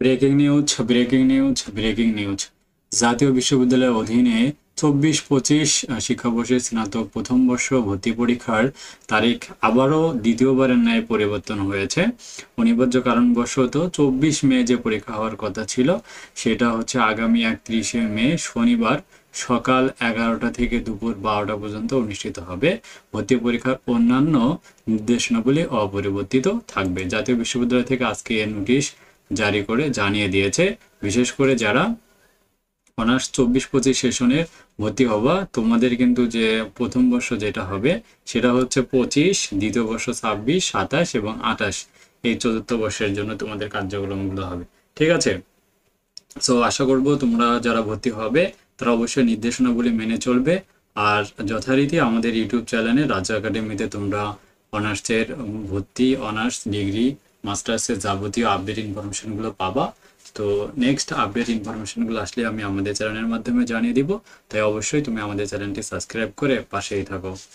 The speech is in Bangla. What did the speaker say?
Breaking news. জাতীয় বিশ্ববিদ্যালয়ের অধীনে 24-25 শিক্ষাবর্ষের স্নাতক প্রথম বর্ষ ভর্তি পরীক্ষার তারিখ আবারও দ্বিতীয়বারের ন্যায় পরিবর্তন হয়েছে। অনিবার্য কারণবশত 24 মে যে পরীক্ষা হওয়ার কথা ছিল সেটা হচ্ছে আগামী 31 মে শনিবার সকাল 11টা থেকে দুপুর 12টা পর্যন্ত অনুষ্ঠিত হবে। ভর্তি পরীক্ষার অন্যান্য নির্দেশনাবলী অপরিবর্তিত থাকবে। জাতীয় বিশ্ববিদ্যালয় থেকে আজকে এর নোটিশ জারি করে জানিয়ে দিয়েছে, বিশেষ করে যারা অনার্স 24-25 সেশনে ভর্তি হবা তোমাদের কিন্তু যে প্রথম বর্ষ যেটা হবে সেটা হচ্ছে 25, দ্বিতীয় বর্ষ 26, 27 এবং 28, এই চতুর্থ বর্ষের জন্য তোমাদের কার্যক্রমগুলো হবে। ঠিক আছে, সো আশা করব তোমরা যারা ভর্তি হবে তারা অবশ্যই নির্দেশনাগুলি মেনে চলবে। আর যথারীতি আমাদের ইউটিউব চ্যানেলে রাজা একাডেমিতে তোমরা অনার্সের ভর্তি, অনার্স, ডিগ্রি, মাস্টার্সের যাবতীয় আপডেট ইনফরমেশনগুলো পাবা। তো নেক্সট আপডেট ইনফরমেশনগুলো আসলে আমি আমাদের চ্যানেলের মাধ্যমে জানিয়ে দিব, তাই অবশ্যই তুমি আমাদের চ্যানেলটি সাবস্ক্রাইব করে পাশেই থাকো।